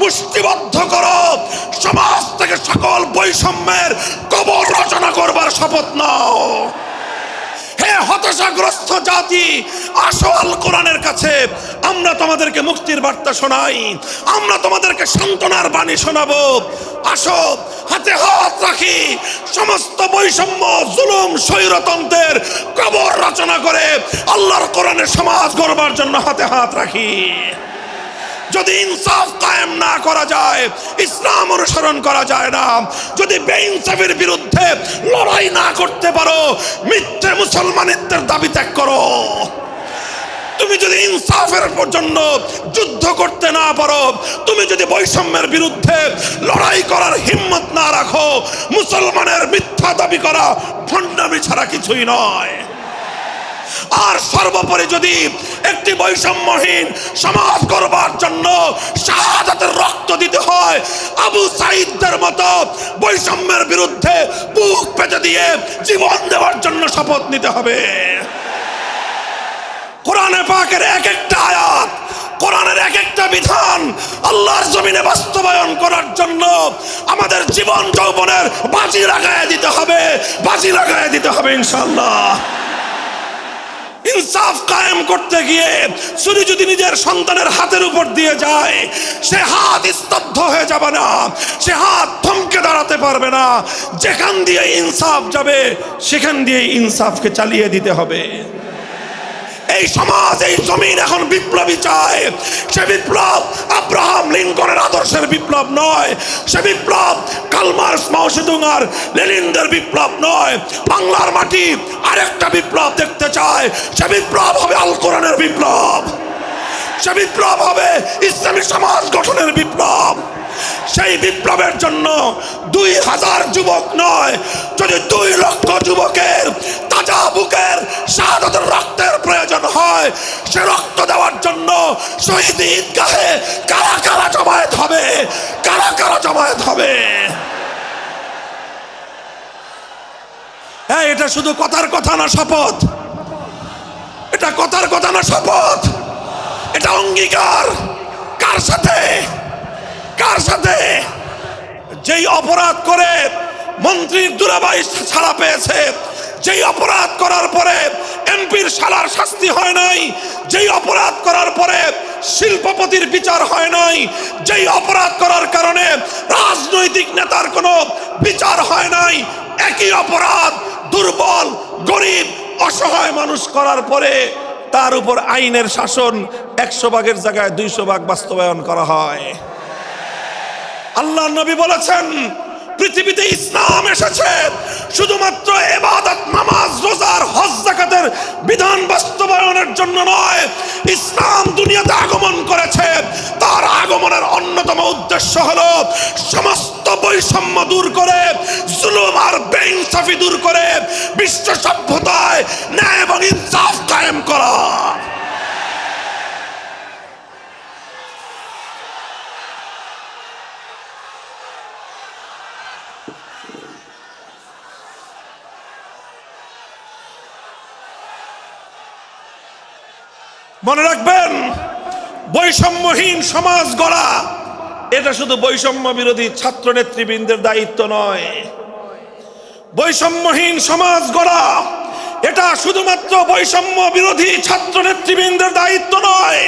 মুষ্টিবদ্ধ করো, সমাজ থেকে সকল বৈষম্যের কবর রচনা করবার শপথ নাও। হে হতাশাগ্রস্ত জাতি, আসো আল কোরআনের কাছে, আমরা তোমাদেরকে মুক্তির বার্তা শোনাই, আমরা তোমাদেরকে সান্ত্বনার বাণী শোনাবো। আসো হাতে হাত রাখি, সমস্ত বৈষম্য, জুলুম, স্বৈরতন্ত্রের কবর রচনা করে আল্লাহর কোরআনের সমাজ গড়বার জন্য হাতে হাত রাখি। যদি ইনসাফ কায়েম না করা যায়, ইসলাম অনুসরণ করা যায় না, যদি বেইনসাফের বিরুদ্ধে লড়াই না করতে পারো, মিথ্যে মুসলমানিত্বের দাবি ত্যাগ করো। তুমি যদি ইনসাফের জন্য যুদ্ধ করতে না পারো, তুমি যদি বৈষম্যের বিরুদ্ধে লড়াই করার হিম্মত না রাখো, মুসলমানের মিথ্যা দাবি করা ভণ্ডামি ছাড়া কিছুই নয়। আর সর্বোপরি যদি একটি বৈষম্যহীন সমাজ গড়বার জন্য শাহাদাতের রক্ত দিতে হয়, আবু সাঈদদের মতো বৈষম্যের বিরুদ্ধে বুক পেতে দিয়ে জীবন দেওয়ার জন্য শপথ নিতে হবে। কোরআনে পাকের এক একটা আয়াত, কোরআনের এক একটা বিধান আল্লাহর জমিনে বাস্তবায়ন করার জন্য আমাদের জীবন যৌবনের বাজি লাগায় দিতে হবে, বাজি লাগায় দিতে হবে ইনশাআল্লাহ। ইনসাফ কায়েম করতে গিয়ে ছুরি যদি নিজের সন্তানের হাতের উপর দিয়ে যায়, সে হাত স্তব্ধ হয়ে যাবে না, সে হাত থমকে দাঁড়াতে পারবে না। যেখান দিয়ে ইনসাফ যাবে সেখান দিয়ে ইনসাফকে চালিয়ে দিতে হবে। এই সমাজ, এই জমিন এখন বিপ্লবী চায়। সে বিপ্লব আব্রাহাম লিঙ্কনের আদর্শের বিপ্লব নয়, সে বিপ্লব কার্ল মার্কস, মাও সেতুং আর লেনিনদের বিপ্লব নয়। বাংলার মাটি আরেকটা বিপ্লব দেখতে চায়, সে বিপ্লব হবে আল কোরআনের বিপ্লব, সে বিপ্লব হবে ইসলামী সমাজ গঠনের বিপ্লব। সেই বিপ্লবের জন্য 2000 যুবক নয়, যদি 2 লক্ষ যুবকের তাজা বুকের শাহাদাতের রক্তের প্রয়োজন হয়, সে রক্ত দেওয়ার জন্য শহীদ ঈদগাহে কারা কারা জমায়েত হবে, কারা কারা জমায়েত হবে। হ্যাঁ, এটা শুধু কথার কথা না, শপথ। এটা কথার কথা না, শপথ। এটা অঙ্গীকার। কার সাথে? কার সাথে? যেই অপরাধ করে মন্ত্রীর দুলাভাই ছাড়া পেয়েছে, যেই অপরাধ করার পরে এমপির শালার শাস্তি হয় নাই, যেই অপরাধ করার পরে শিল্পপতির বিচার হয় নাই, যেই অপরাধ করার কারণে রাজনৈতিক নেতার কোনো বিচার হয় নাই, একই অপরাধ দুর্বল, গরিব, অসহায় মানুষ করার পরে তার উপর আইনের শাসন 100 ভাগের জায়গায় 200 ভাগ বাস্তবায়ন করা হয়। আল্লাহ নবী বলেছেন, পৃথিবীতে ইসলাম এসেছে শুধুমাত্র ইবাদত, নামাজ, রোজার, হজ, যাকাতের বিধান বাস্তবায়নের জন্য নয়। ইসলাম দুনিয়াতে আগমন করেছে, তার আগমনের অন্যতম উদ্দেশ্য হলো সমস্ত বৈষম্য দূর করে, জুলুম আর বেইনসাফি দূর করে বিশ্ব সভ্যতায় ন্যায় এবং ইনসাফ কায়েম করা। মনে রাখবেন, বৈষম্যহীন সমাজ গড়া এটা শুধু বৈষম্য বিরোধী ছাত্র নেতৃবৃন্দের দায়িত্ব নয়। বৈষম্যহীন সমাজ গড়া এটা শুধুমাত্র বৈষম্য বিরোধী ছাত্র নেতৃবৃন্দের দায়িত্ব নয়।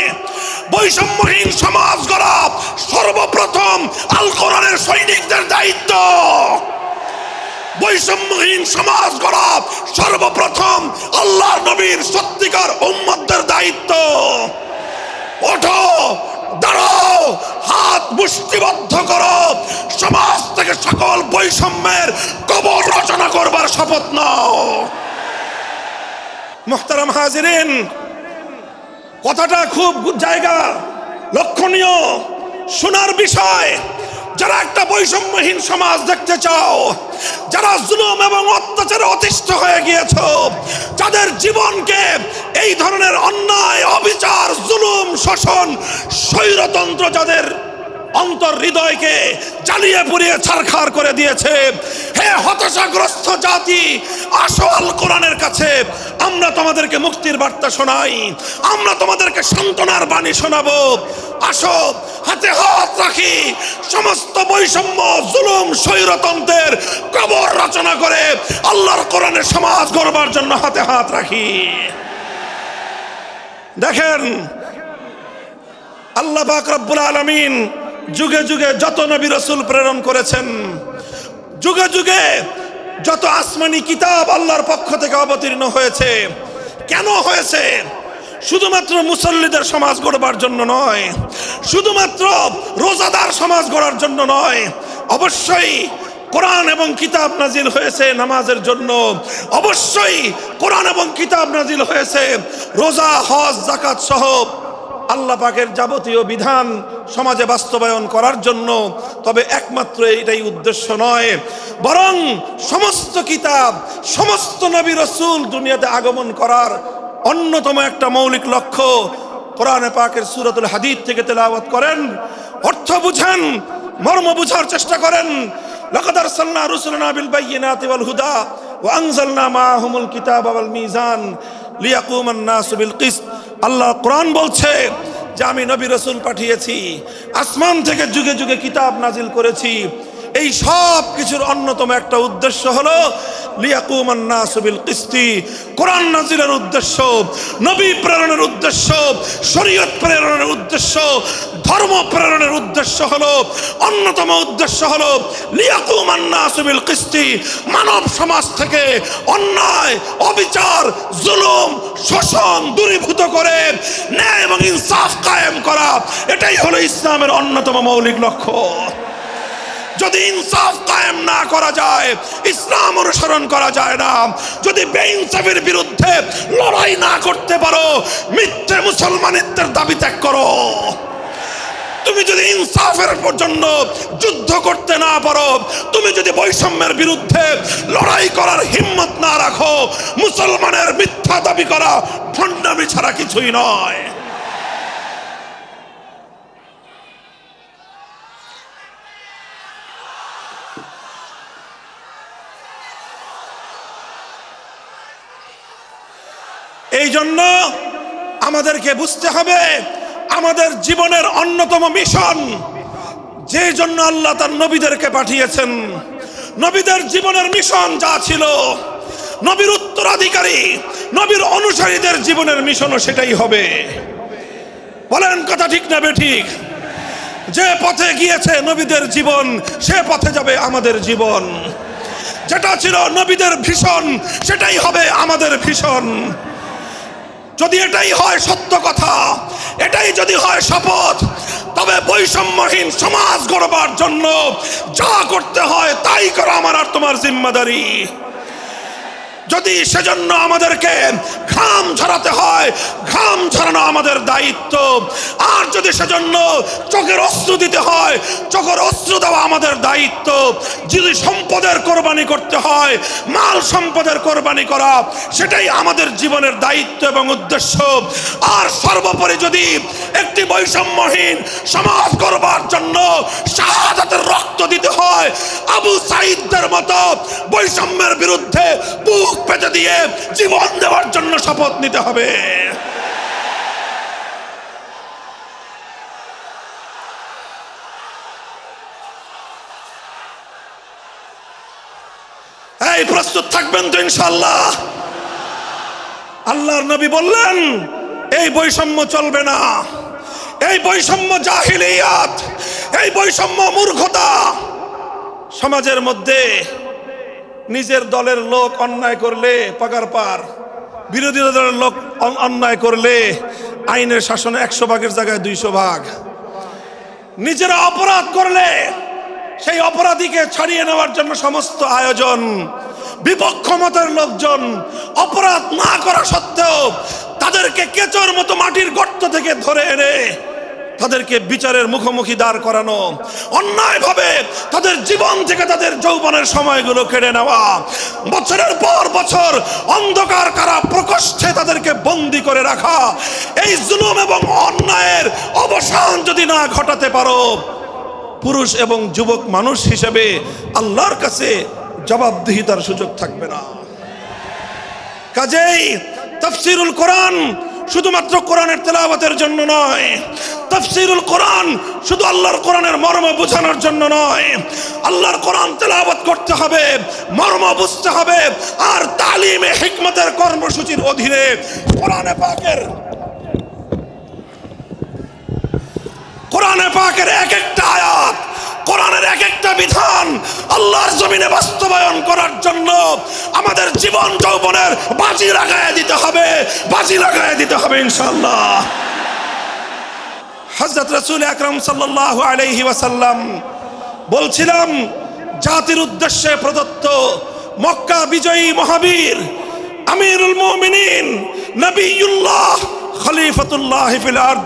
বৈষম্যহীন সমাজ গড়া সর্বপ্রথম আল কোরআনের সৈনিকদের দায়িত্ব। বৈষম্যহীন সমাজ গড়া সর্বপ্রথম আল্লাহর নবীর সত্যিকার উম্মতদের দায়িত্ব। ওঠো, দাঁড়াও, হাত মুষ্টিবদ্ধ করো, সমাজ থেকে সকল বৈষম্যের কবর রচনা করবার শপথ নাও। মুহতারাম হাজিরিন, কথাটা খুব জায়গা লক্ষণীয়, শোনার বিষয়। যারা একটা বৈষম্যহীন সমাজ দেখতে চাও, যারা জুলুম এবং অত্যাচারে অতিষ্ঠ হয়ে গিয়েছ, যাদের জীবনকে এই ধরনের অন্যায়, অবিচার, জুলুম, শোষণ, স্বৈরতন্ত্র যাদের অন্তর হৃদয়কে জ্বালিয়ে পুড়িয়ে ছারখার করে দিয়েছে, হে হতাশাগ্রস্ত জাতি, আসো আল কোরআনের কাছে, আমরা তোমাদেরকে মুক্তির বার্তা শোনাই, আমরা তোমাদেরকে সান্ত্বনার বাণী শোনাবো। আসো হাতে হাত রাখি, সমস্ত বৈষম্য, জুলুম, স্বৈরতন্ত্রের কবর রচনা করে আল্লাহর কোরআনের সমাজ গড়বার জন্য হাতে হাত রাখি। দেখেন, আল্লাহ পাক রব্বুল আলামিন যুগে যুগে যত নবী রাসূল প্রেরণ করেছেন, যুগে যুগে যত আসমানি কিতাব আল্লাহর পক্ষ থেকে অবতীর্ণ হয়েছে, কেন হয়েছে? শুধুমাত্র মুসল্লিদের সমাজ গড়বার জন্য নয়, শুধুমাত্র রোজাদার সমাজ গড়ার জন্য নয়, অবশ্যই কোরআন এবং কিতাব নাজিল হয়েছে নামাজের জন্য, অবশ্যই কোরআন এবং কিতাব নাজিল হয়েছে রোজা, হজ, যাকাত সহ আল্লাহ পাকের যাবতীয় বিধান সমাজে বাস্তবায়ন করার জন্য। তবে একমাত্র এটাই উদ্দেশ্য নয়, বরং সমস্ত কিতাব, সমস্ত নবী রাসূল দুনিয়াতে আগমন করার অন্যতম একটা মৌলিক লক্ষ্য। কোরআনে পাকের সূরাতুল হাদীদ থেকে তেলাওয়াত করেন, অর্থ বুঝেন, মর্ম বুঝার চেষ্টা করেন। লাকাদ আরসালনা রুসুলানা বিল বায়িনাতি ওয়াল হুদা ওয়া আনজালনা মাআহুমুল কিতাবা ওয়াল মিজান লিয়াকুমান নাসু বিল কিসত। আল্লাহ কোরআন বলছে যে আমি নবী রাসূল পাঠিয়েছি, আসমান থেকে যুগে যুগে কিতাব নাজিল করেছি। এই সব কিছুর অন্যতম একটা উদ্দেশ্য হলো লিয়াকুমান নাসু বিল কিসতি। কোরআন নাজিলের উদ্দেশ্য, নবী প্রেরণের উদ্দেশ্য, শরীয়ত প্রেরণের উদ্দেশ্য, ধর্ম প্রেরণের উদ্দেশ্য হলো, অন্যতম উদ্দেশ্য হলো লিয়াকুমান নাসু বিল কিসতি। মানব সমাজ থেকে অন্যায়, অবিচার, জুলুম, শোষণ দূরীভূত করে ন্যায় এবং ইনসাফ কায়েম করা, এটাই হলো ইসলামের অন্যতম মৌলিক লক্ষ্য। যদি ইনসাফ কায়েম না করা যায়, ইসলাম অনুসরণ করা যায় না। যদি বেইনসাফের বিরুদ্ধে লড়াই না করতে পারো, মিথ্যে মুসলমানিত্বের দাবি ত্যাগ করো। তুমি যদি ইনসাফের জন্য যুদ্ধ করতে না পারো, তুমি যদি বৈষম্যের বিরুদ্ধে লড়াই করার হিম্মত না রাখো, মুসলমানের মিথ্যা দাবি করা ভণ্ডামি ছাড়া কিছুই নয়। এই জন্য আমাদেরকে বুঝতে হবে, আমাদের জীবনের অন্যতম মিশন, যে জন্য আল্লাহ তার নবীদেরকে পাঠিয়েছেন, নবীদের জীবনের মিশন যা ছিল, নবীর উত্তরাধিকারী, নবীর অনুসারীদের জীবনের মিশনও সেটাই হবে। বলেন কথা ঠিক না বেঠিক? যে পথে গিয়েছে নবীদের জীবন, সে পথে যাবে আমাদের জীবন। যেটা ছিল নবীদের ভীষণ, সেটাই হবে আমাদের ভীষণ। যদি এটাই হয় সত্য কথা, এটাই যদি হয় শপথ, তবে বৈষম্যহীন সমাজ গড়বার জন্য যা করতে হয় তাই করা আমার আর তোমার জিম্মাদারি। যদি সেজন্য আমাদেরকে ঘাম ঝরাতে হয়, ঘাম ঝরানো আমাদের দায়িত্ব। আর যদি সেজন্য চোখের অশ্রু দিতে হয়, চোখের অশ্রু দেওয়া আমাদের দায়িত্ব। যদি সম্পদের কোরবানি করতে হয়, মাল সম্পদের কোরবানি করা, সেটাই আমাদের জীবনের দায়িত্ব এবং উদ্দেশ্য। আর সর্বোপরি যদি একটি বৈষম্যহীন সমাজ গড়বার জন্য শাহাদাতের রক্ত দিতে হয়, আবু সাঈদদের মতো বৈষম্যের বিরুদ্ধে বুক পেতে দিয়ে জীবন দেওয়ার জন্য শপথ নিতে হবে। এই প্রস্তুত থাকবেন তো ইনশাআল্লাহ? আল্লাহর নবী বললেন এই বৈষম্য চলবে না, এই বৈষম্য জাহিলিয়াত, এই বৈষম্য মূর্খতা। সমাজের মধ্যে নিজের দলের লোক অন্যায় করলে পাগার পার, বিরোধী দলের লোক অন্যায় করলে আইনের শাসনে 100 ভাগের জায়গায় 200 ভাগ। নিজেরা অপরাধ করলে সেই অপরাধীকে ছাড়িয়ে নেওয়ার জন্য সমস্ত আয়োজন। বিপক্ষ মতের লোকজন অপরাধ না করা সত্ত্বেও তাদেরকে কেচোর মতো মাটির গর্ত থেকে ধরে এনে তাদেরকে বিচারের মুখোমুখি দাঁড় করানো, অন্যায়ভাবে তাদের জীবন থেকে তাদের যৌবনের সময়গুলো কেড়ে নেওয়া, বছরের পর বছর অন্ধকার কারা প্রকোষ্ঠে তাদেরকে বন্দি করে রাখা। এই জুলুম এবং অন্যায়ের অবসান যদি না ঘটাতে পারো, পুরুষ এবং যুবক মানুষ হিসেবে আল্লাহর কাছে জবাবদিহিতার সুযোগ থাকবে না। কাজেই তাফসীরুল কোরআন শুধুমাত্র কোরআনের তেলাওয়াতের জন্য নয়, তাফসীরুল কোরআন শুধু আল্লাহর কোরআনের মর্ম বোঝানোর জন্য নয়, আল্লাহর কোরআন তেলাওয়াত করতে হবে, মর্ম বুঝতে হবে, আর তালিমে হিকমতের কর্মসূচির অধীনে কোরআনে পাকের এক একটা আয়াত, কোরআনের এক একটা বিধান আল্লাহর জমিনে বাস্তবায়ন করার জন্য আমাদের জীবন যৌবনের বাজি লাগায় দিতে হবে ইনশাআল্লাহ। হযরত রাসূল আকরাম সাল্লাল্লাহু আলাইহি ওয়াসাল্লাম বলছিলাম, জাতির উদ্দেশ্যে প্রদত্ত মক্কা বিজয়ী মহাবীর আমিরুল মুমিনিন নবিয়ুল্লাহ খলিফাতুল্লাহ ফিল আরদ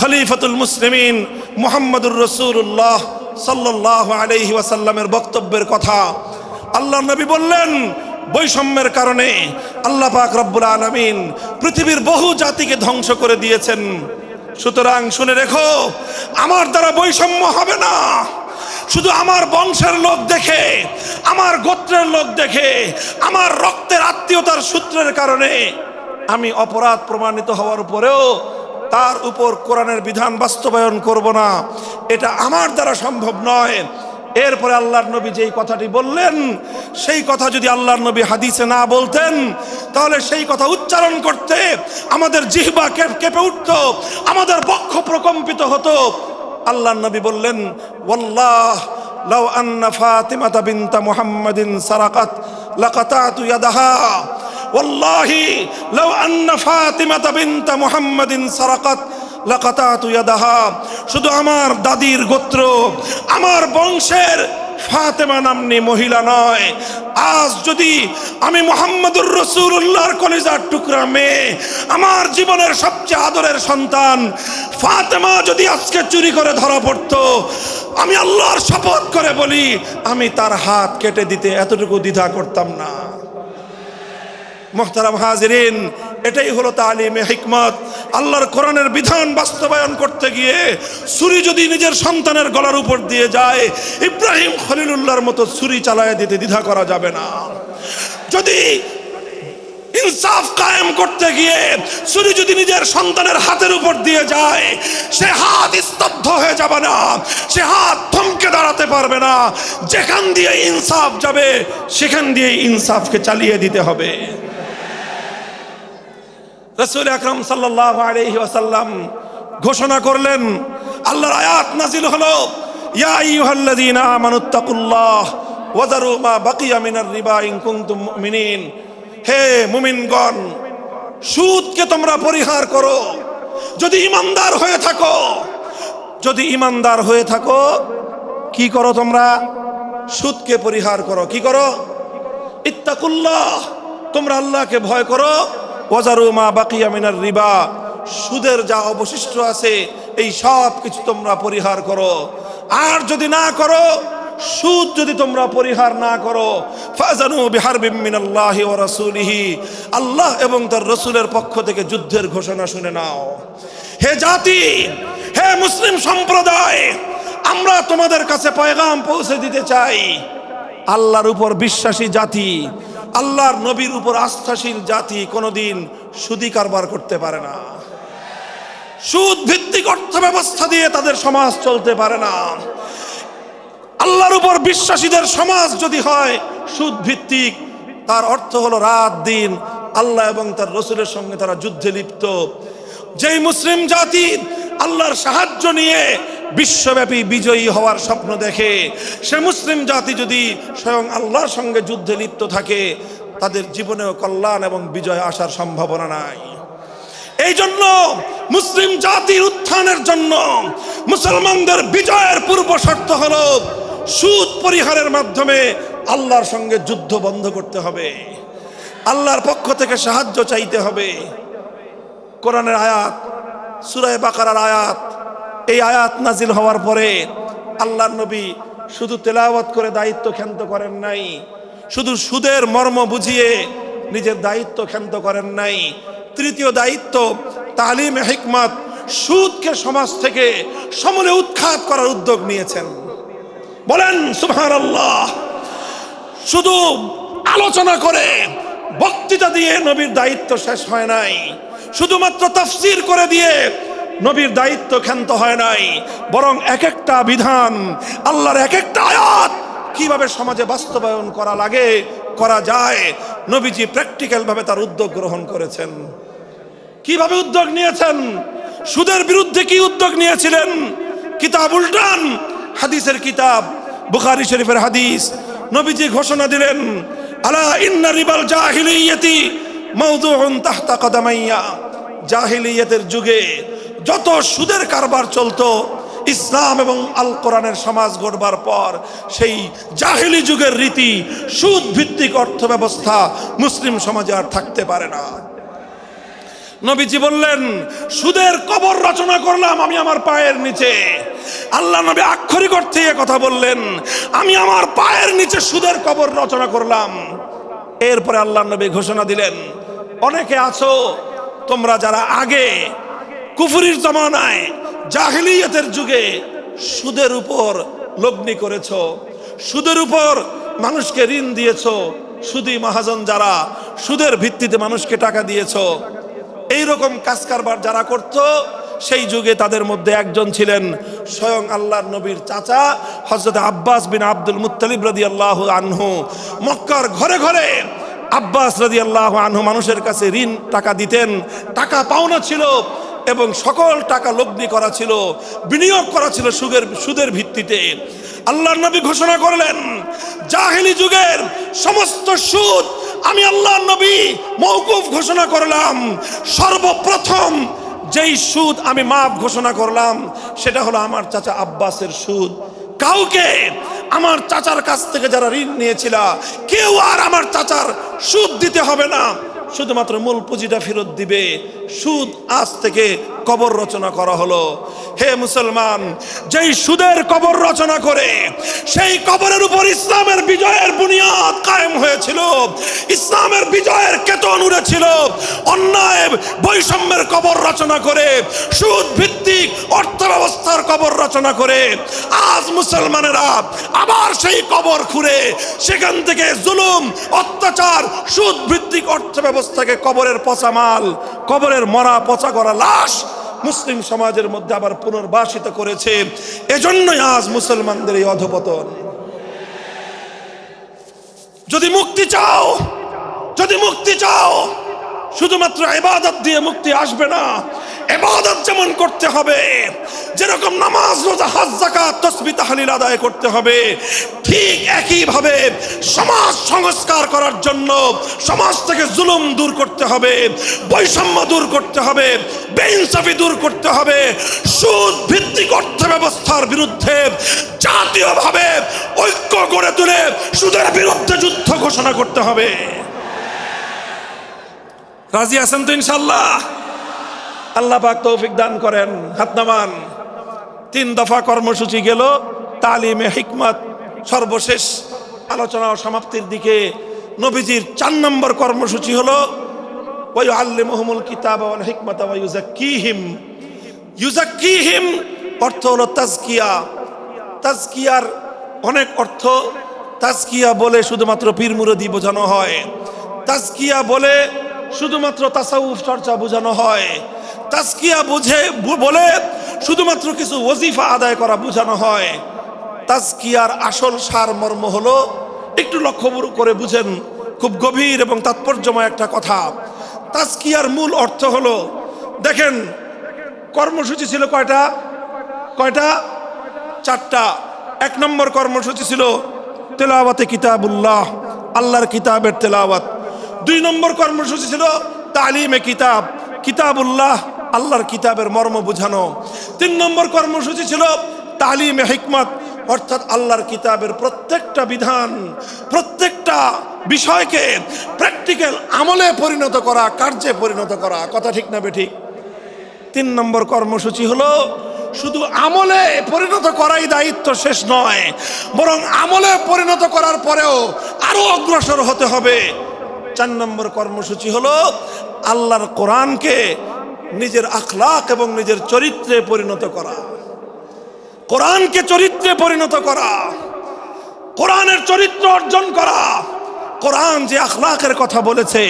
খলিফাতুল মুসলিমিন মুহাম্মদুর রাসূলুল্লাহ সাল্লাল্লাহু আলাইহি ওয়াসাল্লামের বক্তব্যের কথা আল্লাহর নবী বললেন, বৈষম্যের কারণে আল্লাহ পাক রব্বুল আলামিন পৃথিবীর বহু জাতিকে ধ্বংস করে দিয়েছেন। সুতরাং শুনে রেখো, আমার দ্বারা বৈষম্য হবে না। শুধু আমার বংশের লোক দেখে, আমার গোত্রের লোক দেখে, আমার রক্তের আত্মীয়তার সূত্রের কারণে আমি অপরাধ প্রমাণিত হওয়ার পরেও তার উপর কোরআনের বিধান বাস্তবায়ন করব না, এটা আমার দ্বারা সম্ভব নয়। এরপরে আল্লাহর নবী যেই কথাটি বললেন, সেই কথা যদি আল্লাহর নবী হাদিসে না বলতেন, তাহলে সেই কথা উচ্চারণ করতে আমাদের জিহ্বা কেঁপে উঠত, আমাদের বক্ষ প্রকম্পিত হতো। আল্লাহর নবী বললেন, ওয়াল্লাহ লাউ আন্না ফাতিমাতা বিনতা মুহাম্মাদিন সারাকাত লাকাতাতু ইয়াদাহা, ওয়াল্লাহি লাউ আন্না ফাতিমাতা বিনতা মুহাম্মাদিন সারাকাত লাকাতাতু ইয়াদাহা। শুধু আমার দাদির গোত্র, আমার বংশের ফাতেমা নামনি মহিলা নয়, আজ যদি আমি মুহাম্মদুর রাসূলুল্লাহর কলিজার টুকরা মেয়ে, আমার জীবনের সবচেয়ে আদরের সন্তান ফাতেমা যদি আজকে চুরি করে ধরা পড়তো, আমি আল্লাহর শপথ করে বলি, আমি তার হাত কেটে দিতে এতটুকু দ্বিধা করতাম না। মুহতারাম হাজিরিন, এটাই হলো তালিমে হিকমত। আল্লাহর কোরআনের বিধান বাস্তবায়ন করতে গিয়ে ছুরি যদি নিজের সন্তানের গলার উপর দিয়ে যায়, ইব্রাহিম খলিলুল্লাহর মতো ছুরি চালায় দিতে দ্বিধা করা যাবে না। যদি ইনসাফ কায়েম করতে গিয়ে ছুরি যদি নিজের সন্তানের হাতের উপর দিয়ে যায়, সে হাত স্তব্ধ হয়ে যাবে না, সে হাত থমকে দাঁড়াতে পারবে না। যেখান দিয়ে ইনসাফ যাবে সেখান দিয়ে ইনসাফকে চালিয়ে দিতে হবে। রাসূল আকরাম সাল্লাল্লাহু আলাইহি ওয়াসাল্লাম ঘোষণা করলেন, আল্লাহর আয়াত নাজিল হলো, ইয়া আইয়ুহাল্লাযীনা আমানুত্তাকুল্লাহ ওয়া যারু মা বাকিয়া মিনার রিবা ইন কুনতুম মুমিনিন। হে মুমিনগণ, সুদকে তোমরা পরিহার করো যদি ঈমানদার হয়ে থাকো। যদি ঈমানদার হয়ে থাকো, কি করো তোমরা? সুদকে পরিহার করো। কি করো? ইত্তাকুল্লাহ, তোমরা আল্লাহকে ভয় করো। ওয়াজারু মা বাকিয়া মিনার রিবা, সুদের যা অবশিষ্ট আছে এই সব কিছু তোমরা পরিহার করো। আর যদি না করো, সুদ যদি তোমরা পরিহার না করো, ফাজানু বিহারবিম মিনাল্লাহি ওয়া রাসূলিহি, আল্লাহ এবং তার রাসূলের পক্ষ থেকে যুদ্ধের ঘোষণা শুনে নাও। হে জাতি, হে মুসলিম সম্প্রদায়, আমরা তোমাদের কাছে পয়গাম পৌঁছে দিতে চাই, আল্লাহর উপর বিশ্বাসী জাতি, আল্লাহর নবীর উপর আস্থাশীল জাতি কোনোদিন সুদি কারবার করতে পারে না। সুদ ভিত্তিক অর্থ ব্যবস্থা দিয়ে তাদের সমাজ চলতে পারে না। আল্লাহর উপর বিশ্বাসীদের সমাজ যদি হয় সুদ ভিত্তিক, তার অর্থ হলো রাত দিন আল্লাহ এবং তার রাসূলের সঙ্গে তারা যুদ্ধে লিপ্ত। যেই মুসলিম জাতি আল্লাহর সাহায্য নিয়ে বিশ্বব্যাপী বিজয়ী হওয়ার স্বপ্ন দেখে, সে মুসলিম জাতি যদি স্বয়ং আল্লাহর সঙ্গে যুদ্ধে লিপ্ত থাকে, তাদের জীবনেও কল্যাণ এবং বিজয় আসার সম্ভাবনা নাই। এই জন্য মুসলিম জাতির উত্থানের জন্য, মুসলমানদের বিজয়ের পূর্ব শর্ত হলো সুদ পরিহারের মাধ্যমে আল্লাহর সঙ্গে যুদ্ধ বন্ধ করতে হবে, আল্লাহর পক্ষ থেকে সাহায্য চাইতে হবে। কোরআনের আয়াত, সূরা বাকারার আয়াত, এই আয়াত নাজিল হওয়ার পরে আল্লাহর নবী শুধু তেলাওয়াত করে দায়িত্ব ক্ষান্ত করেন নাই, শুধু সুদের মর্ম বুঝিয়ে নিজের দায়িত্ব ক্ষান্ত করেন নাই। তৃতীয় দায়িত্ব তালিমে হিকমত, সুদকে সমাজ থেকে সমূলে উৎখাত করার উদ্যোগ নিয়েছেন। বলেন সুবহানাল্লাহ। শুধু আলোচনা করে, বক্তৃতা দিয়ে নবীর দায়িত্ব শেষ হয় নাই, শুধুমাত্র তাফসীর করে দিয়ে নবীর দায়িত্ব ক্ষান্ত হয় নাই, বরং এক একটা বিধান, আল্লাহর এক একটা আয়াত কিভাবে সমাজে বাস্তবায়ন করা লাগে, করা যায়, নবীজি প্র্যাকটিক্যাল ভাবে তার উদ্যোগ গ্রহণ করেছেন। কিভাবে উদ্যোগ নিয়েছেন? সুদের বিরুদ্ধে কি উদ্যোগ নিয়েছিলেন? কিতাব উল্টান, হাদিসের কিতাব, বুখারী শরীফের হাদিস, নবীজি ঘোষণা দিলেন, আলা ইন্না রিবাল জাহিলিয়াতি মাওদুউন তাহতা কদামাইয়া। জাহিলিয়াতের যুগে যত সুদের কারবার চলতো, ইসলাম এবং আল কোরআনের সমাজ গড়বার পর সেই জাহিলি যুগের রীতি, সুদ ভিত্তিক অর্থ ব্যবস্থা মুসলিম সমাজে আর থাকতে পারে না। নবীজি বললেন, সুদের কবর রচনা করলাম আমি আমার পায়ের নিচে। আল্লাহ নবী আক্ষরিক অর্থে কথা বললেন, আমি আমার পায়ের নিচে সুদের কবর রচনা করলাম। এরপরে আল্লাহ নবী ঘোষণা দিলেন, অনেকে আছো তোমরা যারা আগে কুফরির জমানায় জাহিলিয়াতের যুগে সুদের উপর লগ্নি করেছো, সুদের উপর মানুষকে ঋণ দিয়েছো, সুদী মহাজন যারা সুদের ভিত্তিতে মানুষকে টাকা দিয়েছো, এইরকম কাজ কারবার যারা করত, সেই যুগে তাদের মধ্যে একজন ছিলেন স্বয়ং আল্লাহর নবীর চাচা হযরত আব্বাস বিন আব্দুল মুত্তালিব রাদিয়াল্লাহু আনহু। মক্কার ঘরে ঘরে আব্বাস রাদিয়াল্লাহু আনহু মানুষের কাছে ঋণ টাকা দিতেন, টাকা পাওনা ছিল এবং সকল টাকা লগ্নি করা ছিল, বিনিয়োগ করা ছিল সুদের ভিত্তিতে। আল্লাহর নবী ঘোষণা করলেন, জাহেলি যুগের সমস্ত সুদ আমি আল্লাহর নবী মওকুফ ঘোষণা করলাম। সর্বপ্রথম যেই সুদ আমি মাফ ঘোষণা করলাম সেটা হলো আমার চাচা আব্বাসের সুদ। কাউকে আমার চাচার কাছ থেকে যারা ঋণ নিয়েছিল, কেউ আর আমার চাচার সুদ দিতে হবে না, শুধুমাত্র মূল পুঁজিটা ফেরত দিবে। সুদ আজ থেকে কবর রচনা করা হলো। হে মুসলমান, যেই সুদের কবর রচনা করে সেই কবরের উপর ইসলামের বিজয়ের বুনিয়াদ কায়েম হয়েছিল, ইসলামের বিজয়ের কেতন উড়েছিল। অন্যায় বৈষম্যের কবর রচনা করে, সুদ ভিত্তিক অর্থ ব্যবস্থার কবর রচনা করে আজ মুসলমানেরা আবার সেই কবর খুঁড়ে সেখান থেকে জুলুম, অত্যাচার, সুদ ভিত্তিক অর্থ ব্যবস্থাকে কবরের পচা মাল, কবরের মরা পচা করা লাশ মুসলিম সমাজের মধ্যে আবার পুনর্বাসিত করেছে। এজন্যই আজ মুসলমানদের এই অধপতন। যদি মুক্তি চাও, যদি মুক্তি চাও, শুধুমাত্র ইবাদত দিয়ে মুক্তি আসবে না। ইবাদত যেমন করতে হবে, যেরকম নামাজ, রোজা, হজ, যাকাত, তাসবিহ, তাহলিল আদায় করতে হবে, ঠিক একই ভাবে সমাজ সংস্কার করার জন্য সমাজ থেকে জুলুম দূর করতে হবে, বৈষম্য দূর করতে হবে, বেইনসাফি দূর করতে হবে, সুদ ভিত্তিক অর্থ ব্যবস্থার বিরুদ্ধে জাতীয়ভাবে ঐক্য গড়ে তুলে সুদের বিরুদ্ধে যুদ্ধ ঘোষণা করতে হবে। রাজি আছেন তো ইনশাআল্লাহ? আল্লাহ পাক তৌফিক দান করেন। হাত নামান। 3 দফা কর্মসূচি গেল, তালিমে হিকমত সর্বশেষ আলোচনা ও সমাপ্তির দিকে। নবীজির 4 নম্বর কর্মসূচি হলো ওয়া ইউআল্লিমুহুমুল কিতাবা ওয়াল হিকমাতা ওয়া ইউযাক্কিহিম। ইউযাক্কিহিম অর্থ হলো তাজকিয়া। তাজকিয়ার অনেক অর্থ। তাজকিয়া বলে শুধুমাত্র পীর মুরিদি বোঝানো হয়, তাজকিয়া বলে শুধুমাত্র তাসাউফ চর্চা বোঝানো হয়, তাজকিয়া বলে শুধুমাত্র কিছু ওজিফা আদায় করা বোঝানো হয়। তাজকিয়ার আসল সারমর্ম হলো, একটু লক্ষ্য করে বুঝেন, খুব গভীর এবং তাৎপর্যময় একটা কথা। তাজকিয়ার মূল অর্থ হলো, দেখেন কর্মসূচি ছিল কয়টা? 4টা। 1 নম্বর কর্মসূচি ছিল তেলাওয়াতে কিতাবুল্লাহ, আল্লাহর কিতাবের তেলাওয়াত। 2 নম্বর কর্মসূচি ছিল তালিমে কিতাব, কিতাবুল্লাহ, আল্লাহর কিতাবের মর্ম বোঝানো। 3 নম্বর কর্মসূচি ছিল তালিমে হিকমত, অর্থাৎ আল্লাহর কিতাবের প্রত্যেকটা বিধান, প্রত্যেকটা বিষয়কে প্র্যাকটিক্যাল আমলে পরিণত করা, কার্যে পরিণত করা। কথা ঠিক না বেঠিক? 3 নম্বর কর্মসূচি হলো শুধু আমলে পরিণত করাই দায়িত্ব শেষ নয়, বরং আমলে পরিণত করার পরেও আরো অগ্রসর হতে হবে। 4 নম্বর কর্মসূচি হলো আল্লাহর কোরআনকে নিজের আখলাক এবং নিজের চরিত্রে পরিণত করা। কোরআনকে চরিত্রে পরিণত করা, কোরআনের চরিত্র অর্জন করা। কোরআন যে আখলাকের কথা বলেছে,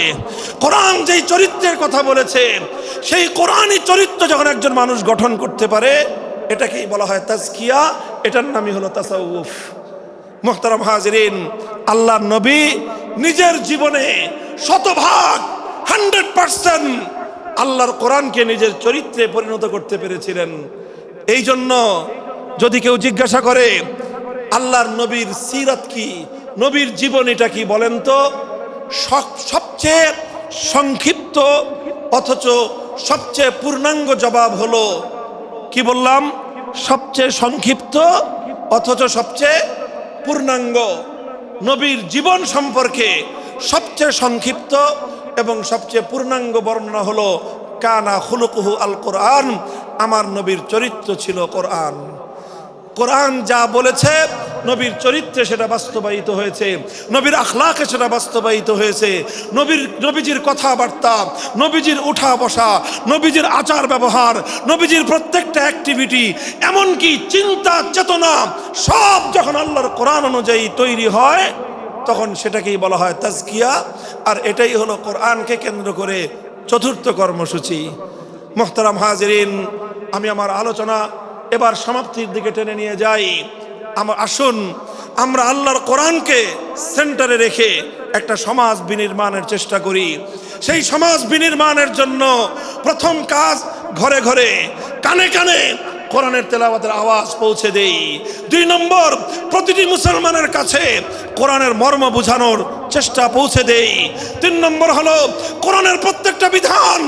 কোরআন যেই চরিত্রের কথা বলেছে, সেই কোরআনই চরিত্র যখন একজন মানুষ গঠন করতে পারে, এটাকেই বলা হয় তাজকিয়া, এটার নামই হলো তাসাউফ। মুহতারাম হাজিরিন, আল্লাহর নবী নিজের জীবনে 100% আল্লাহর কোরআনকে নিজের চরিত্রে পরিণত করতে পেরেছিলেন। এই জন্য যদি কেউ জিজ্ঞাসা করে আল্লাহর নবীর সিরাত কি, নবীর জীবনীটা কি বলেন তো, সবচেয়ে সংক্ষিপ্ত অথচ সবচেয়ে পূর্ণাঙ্গ জবাব হলো, কি বললাম, সবচেয়ে সংক্ষিপ্ত অথচ সবচেয়ে পূর্ণাঙ্গ। নবীর জীবন সম্পর্কে সবচেয়ে সংক্ষিপ্ত এবং সবচেয়ে পূর্ণাঙ্গ বর্ণনা হলো কানা খুলুকুহু আল কোরআন, আমার নবীর চরিত্র ছিল কোরআন। কোরআন যা বলেছে নবীর চরিত্রে সেটা বাস্তবায়িত হয়েছে, নবীর আখলাকে সেটা বাস্তবায়িত হয়েছে। নবীজির কথাবার্তা, নবীজির উঠা বসা, নবীজির আচার ব্যবহার, নবীজির প্রত্যেকটা অ্যাক্টিভিটি, এমনকি চিন্তা চেতনা সব যখন আল্লাহর কোরআন অনুযায়ী তৈরি হয়, তখন সেটাকেই বলা হয় তাজকিয়া। আর এটাই হলো কোরআনকে কেন্দ্র করে চতুর্থ কর্মসূচি। মুহতারাম হাজিরিন, আমি আমার আলোচনা এবার সমাপ্তির দিকে টেনে নিয়ে যাই। আসুন আমরা আল্লাহর কোরআনকে সেন্টারে রেখে একটা সমাজ বিনির্মাণের চেষ্টা করি। সেই সমাজ বিনির্মাণের জন্য প্রথম কাজ, ঘরে ঘরে কানে কানে কোরআনের তেলাওয়াতের আওয়াজ পৌঁছে দেই। 2 নম্বর, প্রতিটি মুসলমানের কাছে কোরআনের মর্ম বোঝানোর চেষ্টা পৌঁছে দেই। 3 নম্বর হলো কোরআনের প্রত্যেকটা বিধান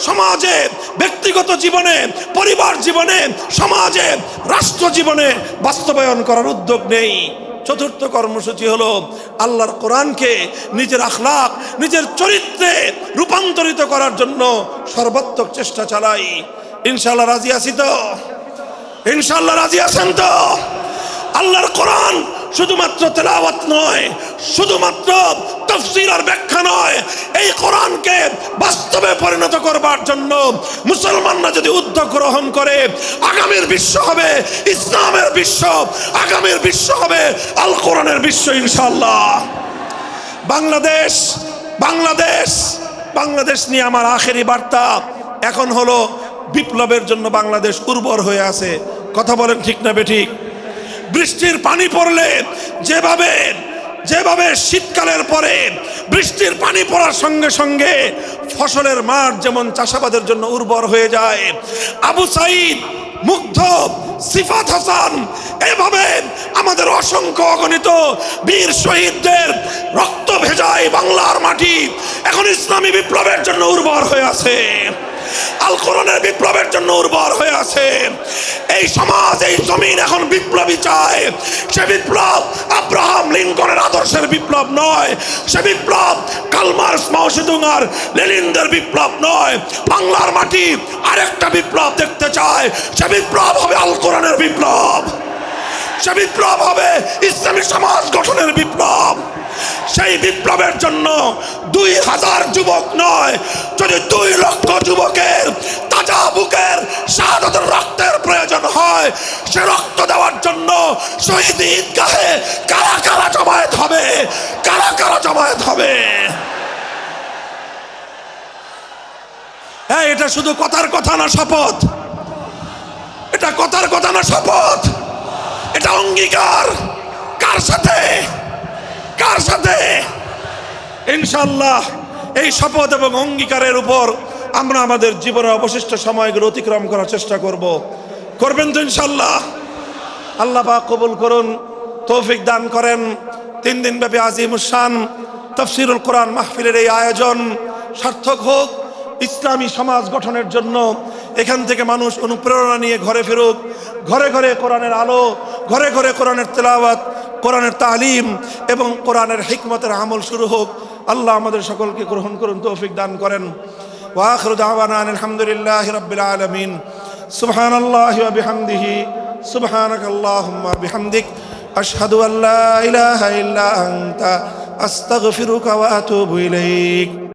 সমাজে, ব্যক্তিগত জীবনে, পরিবার জীবনে, সমাজে, রাষ্ট্র জীবনে বাস্তবায়ন করার উদ্যোগ নেই। চতুর্থ কর্মসূচি হলো আল্লাহর কোরআনকে নিজের আখলাক, নিজের চরিত্রে রূপান্তরিত করার জন্য সর্বাত্মক চেষ্টা চালাই। ইনশাআল্লাহ রাজি আছি তো? ইনশাআল্লাহ রাজি আছেন তো? আল্লাহর কোরআন শুধুমাত্র তেলাওয়াত নয়, শুধুমাত্র তাফসীর আর ব্যাখ্যা নয়, এই কোরআনকে বাস্তবে পরিণত করবার জন্য মুসলমানরা যদি উদ্যোগ গ্রহণ করে, আগামীর বিশ্ব হবে ইসলামের বিশ্ব, আগামীর বিশ্ব হবে আল কোরআনের বিশ্ব ইনশাআল্লাহ। বাংলাদেশ বাংলাদেশ বাংলাদেশ নিয়ে আমার আখেরি বার্তা এখন হলো, বিপ্লবের জন্য বাংলাদেশ উর্বর হয়ে আছে। কথা বলেন ঠিক না বেঠিক? বৃষ্টির পানি পড়লে যেভাবে যেভাবে শীতকালের পরে বৃষ্টির পানি পড়ার সঙ্গে সঙ্গে ফসলের মাঠ যেমন চাষাবাদের জন্য উর্বর হয়ে যায়, আবু সাইদ, মুগ্ধ, সিফাত হাসান, এভাবে আমাদের অসংখ্য অগণিত বীর শহীদদের রক্ত ভেজায় বাংলার মাটি এখন ইসলামী বিপ্লবের জন্য উর্বর হয়ে আছে, আল কোরআনের বিপ্লবের জন্য উর্বর হয়ে আছে। এই সমাজ, এই জমিন এখন বিপ্লবী চায়। সে বিপ্লব আব্রাহাম লিঙ্কনের আদর্শের বিপ্লব নয়, সে বিপ্লব কার্ল মার্কস, মাও সেতুং আর লেনিনদের বিপ্লব নয়। বাংলার মাটি আরেকটা বিপ্লব দেখতে চায়, সে বিপ্লব হবে আল কোরআনের বিপ্লব, সে বিপ্লব হবে ইসলামী সমাজ গঠনের বিপ্লব। সেই বিপ্লবের জন্য 2000 যুবক নয়, যদি 2 লক্ষ যুবকের তাজা বুকের শাহাদাতের রক্তের প্রয়োজন হয়, সে রক্ত দেওয়ার জন্য শহীদ ঈদগাহে কারা কারা জমায়েত হবে, কারা কারা জমায়েত হবে। হ্যাঁ, এটা শুধু কথার কথা না, শপথ। এটা কথার কথা না, শপথ। এটা অঙ্গীকার। কার সাথে? কার সাথে? ইনশাআল্লাহ এই শপথ এবং অঙ্গীকারের উপর আমরা আমাদের জীবনের অবশিষ্ট সময়গুলো অতিক্রম করার চেষ্টা করব। করবেন তো ইনশাআল্লাহ? আল্লাহ পাক কবুল করুন, তৌফিক দান করেন। 3 দিন ব্যাপী আজিমুস শান তাফসীরুল কোরআন মাহফিলের এই আয়োজন সার্থক হোক, ইসলামী সমাজ গঠনের জন্য এখান থেকে মানুষ অনুপ্রেরণা নিয়ে ঘরে ফেরুক, ঘরে ঘরে কোরআনের আলো, ঘরে ঘরে কোরআনের তেলাওয়াত, কোরআনের তালিম এবং কোরআনের হিকমতের আমল শুরু হোক। আল্লাহ আমাদের সকলকে গ্রহণ করুন, তৌফিক দান করেন। ওয়া আখিরু দাওয়ানা আলহামদুলিল্লাহি রাব্বিল আলামিন। সুবহানাল্লাহি ওয়া বিহামদিহি, সুবহানাকাল্লাহুম্মা বিহামদিক, আশহাদু আল্লা ইলাহা ইল্লা আনতা, আস্তাগফিরুকা ওয়া আতুবু ইলাইক।